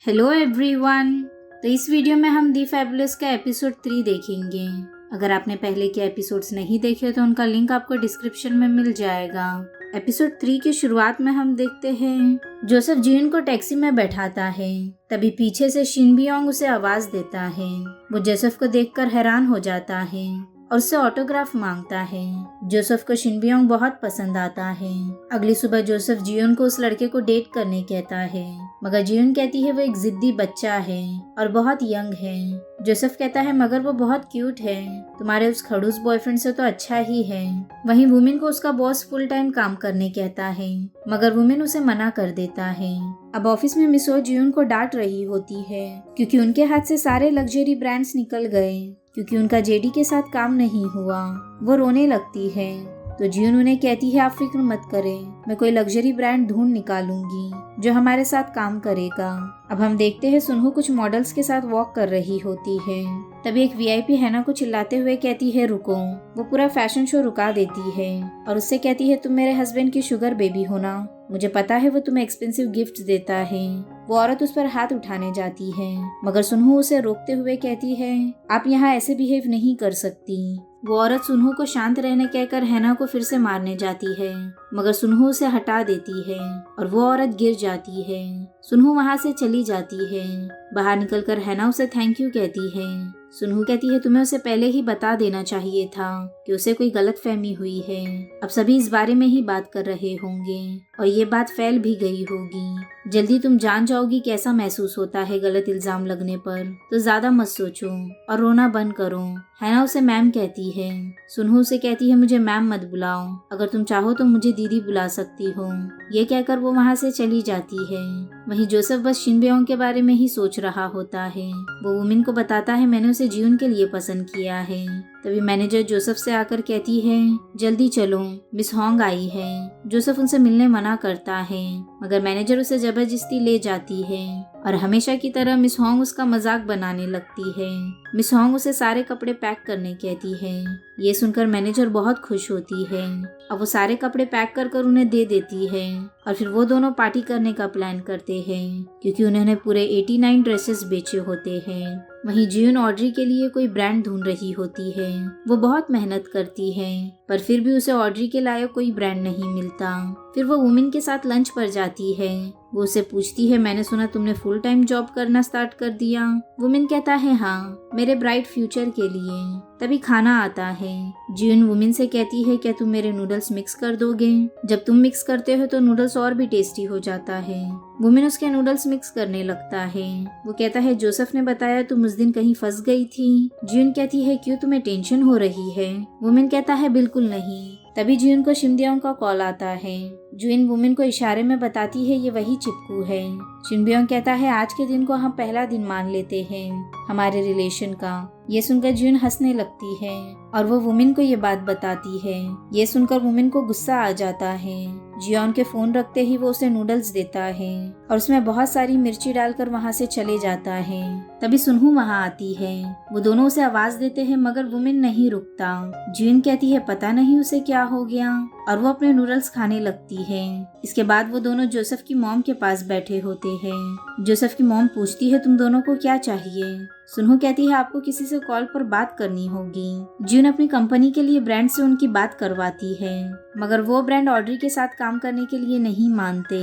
Hello everyone. तो इस video में हम दी फैबुलस का एपिसोड 3 देखेंगे। अगर आपने पहले के एपिसोड्स नहीं देखे तो उनका लिंक आपको डिस्क्रिप्शन में मिल जाएगा। एपिसोड 3 की शुरुआत में हम देखते हैं जोसेफ जियुन को टैक्सी में बैठाता है। तभी पीछे से शिन बियोंग उसे आवाज देता है। वो जोसेफ को देखकर हैरान हो जाता है और उससे ऑटोग्राफ मांगता है। जोसेफ को शिन बियोंग बहुत पसंद आता है। अगली सुबह जोसेफ जियुन को उस लड़के को डेट करने कहता है, मगर जियुन कहती है वो एक जिद्दी बच्चा है और बहुत यंग है। जोसेफ कहता है मगर वो बहुत क्यूट है, तुम्हारे उस खड़ूस बॉयफ्रेंड से तो अच्छा ही है। वहीं वुमेन को उसका बॉस फुल टाइम काम करने कहता है, मगर वुमेन उसे मना कर देता है। अब ऑफिस में मिस हो जियुन को डांट रही होती है क्योंकि उनके हाथ से सारे लग्जरी ब्रांड्स निकल गए क्योंकि उनका जेडी के साथ काम नहीं हुआ। वो रोने लगती है तो जियुन उन्हें कहती है आप फिक्र मत करें, मैं कोई लग्जरी ब्रांड ढूंढ निकालूंगी जो हमारे साथ काम करेगा। अब हम देखते हैं सुनहु कुछ मॉडल्स के साथ वॉक कर रही होती है। तभी एक वीआईपी हैना को चिल्लाते हुए कहती है रुको। वो पूरा फैशन शो रुका देती है और उससे कहती है तुम मेरे हस्बैंड की शुगर बेबी हो ना, मुझे पता है वो तुम्हें एक्सपेंसिव गिफ्ट देता है। वो औरत उस पर हाथ उठाने जाती है मगर सुनहु उसे रोकते हुए कहती है आप यहाँ ऐसे बिहेव नहीं कर सकती। वो औरत सुनहु को शांत रहने कहकर हैना को फिर से मारने जाती है मगर सुनहु उसे हटा देती है और वो औरत गिर जाती है। सुनहु वहाँ से चली जाती है। बाहर निकलकर हैना उसे थैंक यू कहती है। सुनहु कहती है तुम्हें उसे पहले ही बता देना चाहिए था कि उसे कोई गलतफहमी हुई है। अब सभी इस बारे में ही बात कर रहे होंगे और ये बात फैल भी गई होगी। जल्दी तुम जान जाओगी कैसा महसूस होता है गलत इल्जाम लगने पर, तो ज्यादा मत सोचो और रोना बंद करो। हैना उसे मैम कहती है। सुनहु उसे कहती है मुझे मैम मत बुलाओ, अगर तुम चाहो तो मुझे दीदी बुला सकती हो। ये कहकर वो वहाँ से चली जाती है। वहीं जोसेफ बस शिन बियोंग के बारे में ही सोच रहा होता है। वो वुमेन को बताता है मैंने उसे जियुन के लिए पसंद किया है। तभी मैनेजर जोसेफ से आकर कहती है जल्दी चलो, मिस होंग आई है। जोसेफ उनसे मिलने मना करता है मगर मैनेजर उसे जबरदस्ती ले जाती है और हमेशा की तरह मिस होंग उसका मजाक बनाने लगती है। मिस होंग उसे सारे कपड़े पैक करने कहती है। ये सुनकर मैनेजर बहुत खुश होती है। अब वो सारे कपड़े पैक कर उन्हें दे देती है और फिर वो दोनों पार्टी करने का प्लान करते हैं क्योंकि उन्होंने पूरे 89 ड्रेसेस बेचे होते हैं। वहीं जियुन ऑड्री के लिए कोई ब्रांड ढूंढ रही होती है। वो बहुत मेहनत करती है पर फिर भी उसे ऑड्री के लायक कोई ब्रांड नहीं मिलता। फिर वो वुमेन के साथ लंच पर जाती है। वो उसे पूछती है मैंने सुना तुमने फुल टाइम जॉब करना स्टार्ट कर दिया। वुमेन कहता है हाँ, मेरे ब्राइट फ्यूचर के लिए। तभी खाना आता है। जियुन वुमेन से कहती है क्या तुम मेरे नूडल्स मिक्स कर दोगे? जब तुम मिक्स करते हो तो नूडल्स और भी टेस्टी हो जाता है। वुमेन उसके नूडल्स मिक्स करने लगता है। वो कहता है जोसेफ ने बताया तुम उस दिन कहीं फंस गई थी। जियुन कहती है क्यों, तुम्हें टेंशन हो रही है? वुमेन कहता है बिल्कुल नहीं। तभी जियुन को शिन बियोंग का कॉल आता है। जियुन वुमेन को इशारे में बताती है ये वही चिपकू है। शिन बियोंग कहता है आज के दिन को हम पहला दिन मान लेते हैं हमारे रिलेशन का। ये सुनकर जियुन हंसने लगती है और वो वुमेन को ये बात बताती है। ये सुनकर वुमेन को गुस्सा आ जाता है। जियोन के फोन रखते ही वो उसे नूडल्स देता है और उसमें बहुत सारी मिर्ची डालकर वहाँ से चले जाता है। तभी सुनहु वहाँ आती है। वो दोनों उसे आवाज देते हैं मगर वुमेन नहीं रुकता। जियुन कहती है पता नहीं उसे क्या हो गया और वो अपने नूडल्स खाने लगती है। इसके बाद वो दोनों जोसेफ की मॉम के पास बैठे होते हैं। जोसेफ की मॉम पूछती है तुम दोनों को क्या चाहिए? सुनहु कहती है आपको किसी से कॉल पर बात करनी होगी। जियुन अपनी कंपनी के लिए ब्रांड से उनकी बात करवाती है मगर वो ब्रांड ऑड्री के साथ काम करने के लिए नहीं मानते।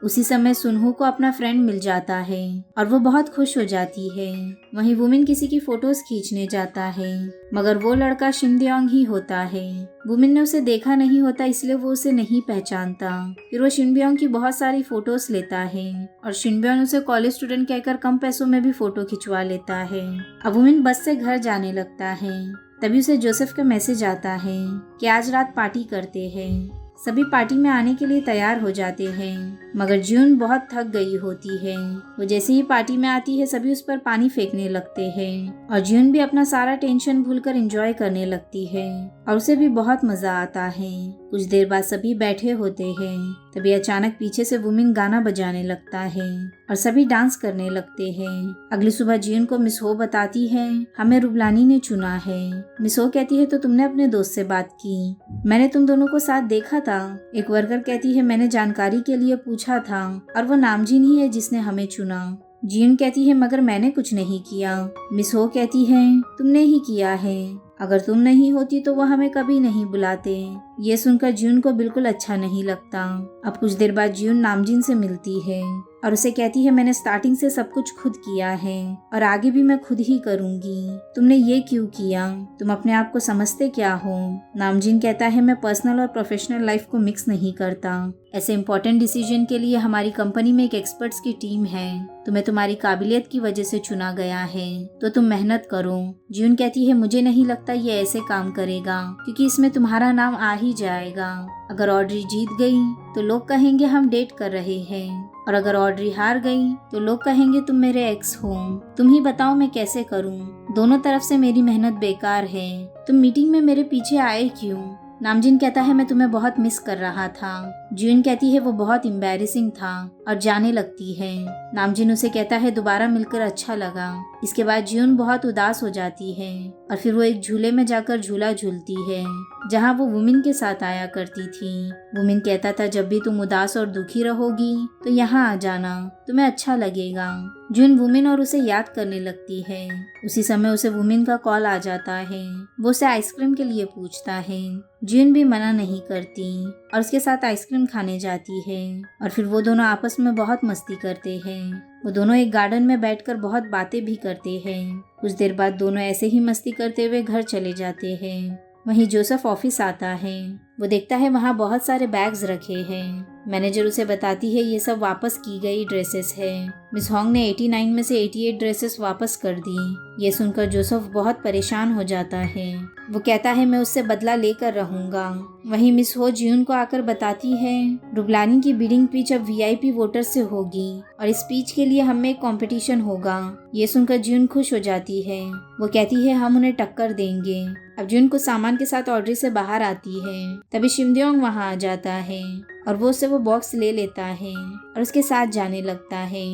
उसी समय सुनहु को अपना फ्रेंड मिल जाता है और वो बहुत खुश हो जाती है। वहीं वुमेन किसी की फोटोज खींचने जाता है मगर वो लड़का शिन बियोंग ही होता है। वुमेन ने उसे देखा नहीं होता इसलिए वो उसे नहीं पहचानता। फिर वो शिन बियोंग की बहुत सारी फोटोज लेता है और शिन बियोंग उसे कॉलेज स्टूडेंट कहकर कम पैसों में भी फोटो खिंचवा लेता है। अब वुमेन बस से घर जाने लगता है। तभी उसे जोसेफ का मैसेज आता है कि आज रात पार्टी करते हैं। सभी पार्टी में आने के लिए तैयार हो जाते हैं मगर जियुन बहुत थक गई होती है। वो जैसे ही पार्टी में आती है सभी उस पर पानी फेंकने लगते हैं और जियुन भी अपना सारा टेंशन भूलकर एंजॉय करने लगती है और उसे भी बहुत मजा आता है। कुछ देर बाद सभी बैठे होते हैं। तभी अचानक पीछे से वुमेन गाना बजाने लगता है और सभी डांस करने लगते हैं। अगली सुबह जियुन को मिस हो बताती है हमें रुबलानी ने चुना है। मिस हो कहती है तो तुमने अपने दोस्त से बात की? मैंने तुम दोनों को साथ देखा था। एक वर्कर कहती है मैंने जानकारी के लिए पूछा था और वो नामजीन ही है जिसने हमें चुना। जियन कहती है मगर मैंने कुछ नहीं किया। मिस हो कहती है तुमने ही किया है, अगर तुम नहीं होती तो वह हमें कभी नहीं बुलाते। ये सुनकर जियून को बिल्कुल अच्छा नहीं लगता। अब कुछ देर बाद जियून नामजिन से मिलती है और उसे कहती है मैंने स्टार्टिंग से सब कुछ खुद किया है और आगे भी मैं खुद ही करूंगी। तुमने ये क्यों किया? तुम अपने आप को समझते क्या हो? नामजिन कहता है मैं पर्सनल और प्रोफेशनल लाइफ को मिक्स नहीं करता। ऐसे इंपॉर्टेंट डिसीजन के लिए हमारी कंपनी में एक एक्सपर्ट्स की टीम है। तुम्हें तुम्हारी काबिलियत की वजह से चुना गया है तो तुम मेहनत करो। जियून कहती है मुझे नहीं लगता ये ऐसे काम करेगा क्योंकि इसमें तुम्हारा नाम आ ही जाएगा। अगर ऑड्री जीत गई तो लोग कहेंगे हम डेट कर रहे हैं और अगर ऑड्री हार गई तो लोग कहेंगे तुम मेरे एक्स हो। तुम ही बताओ मैं कैसे करूं? दोनों तरफ से मेरी मेहनत बेकार है। तुम मीटिंग में मेरे पीछे आए क्यों? नामजिन कहता है मैं तुम्हें बहुत मिस कर रहा था। जियून कहती है वो बहुत एम्बैरेसिंग था और जाने लगती है। नामजिन उसे कहता है दोबारा मिलकर अच्छा लगा। इसके बाद जियून बहुत उदास हो जाती है और फिर वो एक झूले में जाकर झूला झूलती है जहाँ वो वुमिन के साथ आया करती थी। वुमिन कहता था जब भी तुम उदास और दुखी रहोगी तो यहाँ आ जाना, तुम्हें अच्छा लगेगा। जियून वुमिन और उसे याद करने लगती है। उसी समय उसे वुमिन का कॉल आ जाता है। वो उसे आइसक्रीम के लिए पूछता है। जियून भी मना नहीं करती और उसके साथ आइसक्रीम खाने जाती है और फिर वो दोनों आपस में बहुत मस्ती करते हैं। वो दोनों एक गार्डन में बैठकर बहुत बातें भी करते हैं। कुछ देर बाद दोनों ऐसे ही मस्ती करते हुए घर चले जाते हैं। वहीं जोसेफ ऑफिस आता है। वो देखता है वहाँ बहुत सारे बैग्स रखे हैं। मैनेजर उसे बताती है ये सब वापस की गई ड्रेसेस है। मिस होंग ने 89 में से 88 ड्रेसेस वापस कर दी। ये सुनकर जोसेफ बहुत परेशान हो जाता है। वो कहता है मैं उससे बदला लेकर रहूंगा। वहीं मिस हो जियून को आकर बताती है रुबलानी की बिडिंग पिच अब VIP वोटर से होगी और इस पिच के लिए हमें एक कॉम्पिटिशन होगा। ये सुनकर जियून खुश हो जाती है। वो कहती है हम उन्हें टक्कर देंगे। अब जियून कुछ सामान के साथ ऑड्री से बाहर आती है। तभी शिमदेओंग वहाँ आ जाता है और वो उससे वो बॉक्स ले लेता है और उसके साथ जाने लगता है।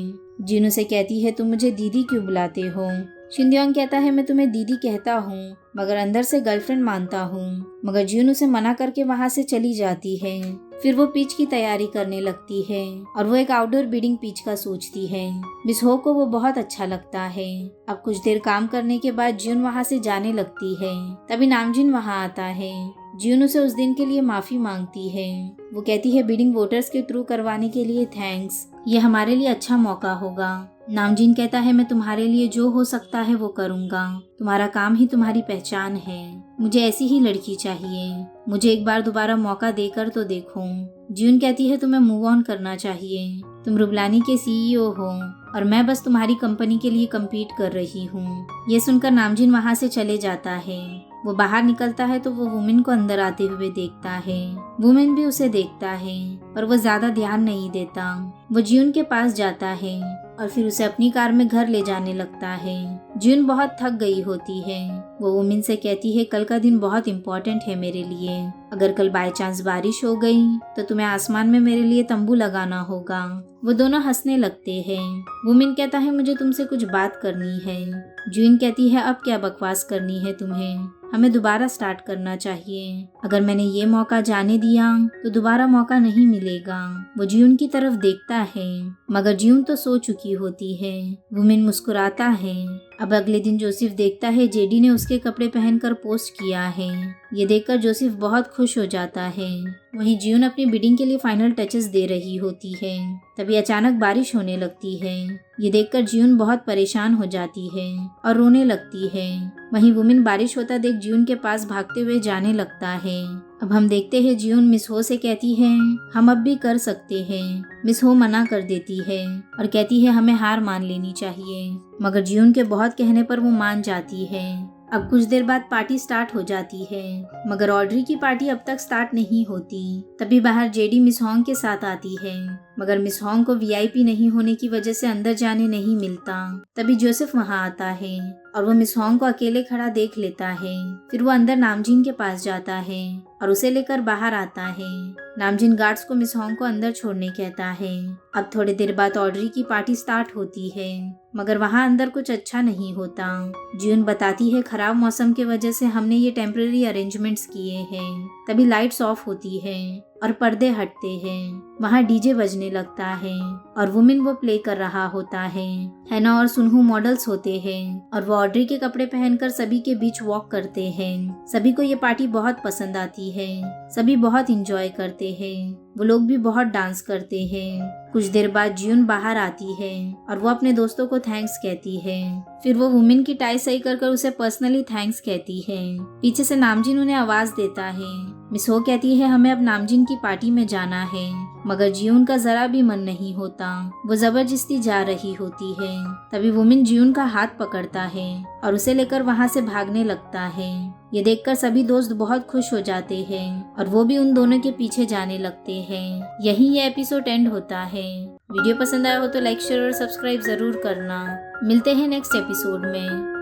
जियून उसे कहती है तुम मुझे दीदी क्यों बुलाते हो? शिमदेओंग कहता है मैं तुम्हें दीदी कहता हूँ मगर अंदर से गर्लफ्रेंड मानता हूँ। मगर जियून उसे मना करके वहाँ से चली जाती है। फिर वो पिच की तैयारी करने लगती है और वो एक आउटडोर बिडिंग पिच का सोचती है। मिस हो को वो बहुत अच्छा लगता है। अब कुछ देर काम करने के बाद जियून वहाँ से जाने लगती है। तभी नामजिन वहाँ आता है। जियून उसे उस दिन के लिए माफी मांगती है। वो कहती है बिडिंग वोटर्स के थ्रू करवाने के लिए थैंक्स, ये हमारे लिए अच्छा मौका होगा। नामजिन कहता है मैं तुम्हारे लिए जो हो सकता है वो करूँगा। तुम्हारा काम ही तुम्हारी पहचान है। मुझे ऐसी ही लड़की चाहिए। मुझे एक बार दोबारा मौका देकर तो देखो। जियून कहती है तुम्हें मूव ऑन करना चाहिए। तुम रुबलानी के CEO हो और मैं बस तुम्हारी कंपनी के लिए कम्पीट कर रही हूँ। ये सुनकर नामजिन वहाँ से चले जाता है। वो बाहर निकलता है तो वो वुमेन को अंदर आते हुए देखता है। वुमेन भी उसे देखता है पर वो ज्यादा ध्यान नहीं देता। वो जियून के पास जाता है और फिर उसे अपनी कार में घर ले जाने लगता है। जियून बहुत थक गई होती है। वो वुमेन से कहती है कल का दिन बहुत इम्पोर्टेंट है मेरे लिए। अगर कल बाय चांस बारिश हो गई तो तुम्हें आसमान में मेरे लिए तंबू लगाना होगा। वो दोनों हंसने लगते हैं। वुमेन कहता है मुझे तुमसे कुछ बात करनी है। जियून कहती है अब क्या बकवास करनी है तुम्हें, हमें दोबारा स्टार्ट करना चाहिए। अगर मैंने ये मौका जाने दिया तो दोबारा मौका नहीं मिलेगा। वो जियून की तरफ देखता है मगर जियून तो सो चुकी होती है। वुमेन मुस्कुराता है। अब अगले दिन जोसेफ देखता है जेडी ने उसके कपड़े पहनकर पोस्ट किया है। ये देखकर जोसेफ बहुत खुश हो जाता है। वहीं जियून अपनी बिडिंग के लिए फाइनल टचेस दे रही होती है। तभी अचानक बारिश होने लगती है। ये देखकर जियून बहुत परेशान हो जाती है और रोने लगती है। वहीं वुमेन बारिश होता देख जियून के पास भागते हुए जाने लगता है। अब हम देखते हैं जियून मिस हो से कहती है हम अब भी कर सकते हैं। मिस हो मना कर देती है और कहती है हमें हार मान लेनी चाहिए। मगर जियून के बहुत कहने पर वो मान जाती है। अब कुछ देर बाद पार्टी स्टार्ट हो जाती है मगर ऑड्री की पार्टी अब तक स्टार्ट नहीं होती। तभी बाहर जेडी मिस होंग के साथ आती है मगर मिस होंग को VIP नहीं होने की वजह से अंदर जाने नहीं मिलता। तभी जोसेफ वहाँ आता है और वो मिस होंग को अकेले खड़ा देख लेता है। फिर वो अंदर नामजिन के पास जाता है और उसे लेकर बाहर आता है। नामजिन गार्ड्स को मिस होंग को अंदर छोड़ने कहता है। अब थोड़ी देर बाद ऑड्री की पार्टी स्टार्ट होती है मगर वहाँ अंदर कुछ अच्छा नहीं होता। जियून बताती है खराब मौसम की वजह से हमने ये टेम्पररी अरेंजमेंट्स किए हैं तभी लाइट्स ऑफ होती है और पर्दे हटते हैं। वहाँ डीजे बजने लगता है और वुमेन वो प्ले कर रहा होता है। हैना और सुनहू मॉडल्स होते हैं और वो ऑड्री के कपड़े पहनकर सभी के बीच वॉक करते हैं। सभी को ये पार्टी बहुत पसंद आती है। सभी बहुत इंजॉय करते हैं। वो लोग भी बहुत डांस करते हैं। कुछ देर बाद जियून बाहर आती है और वो अपने दोस्तों को थैंक्स कहती है। फिर वो वुमेन की टाई सही कर उसे पर्सनली थैंक्स कहती है। पीछे से नामजिन उन्हें आवाज देता है। मिस हो कहती है हमें अब नामजिन की पार्टी में जाना है, मगर जियून का जरा भी मन नहीं होता। वो जबरदस्ती जा रही होती है। तभी वुमेन जियून का हाथ पकड़ता है और उसे लेकर वहाँ से भागने लगता है। ये देखकर सभी दोस्त बहुत खुश हो जाते हैं और वो भी उन दोनों के पीछे जाने लगते हैं। यहीं ये एपिसोड एंड होता है। वीडियो पसंद आया हो तो लाइक शेयर और सब्सक्राइब जरूर करना। मिलते हैं नेक्स्ट एपिसोड में।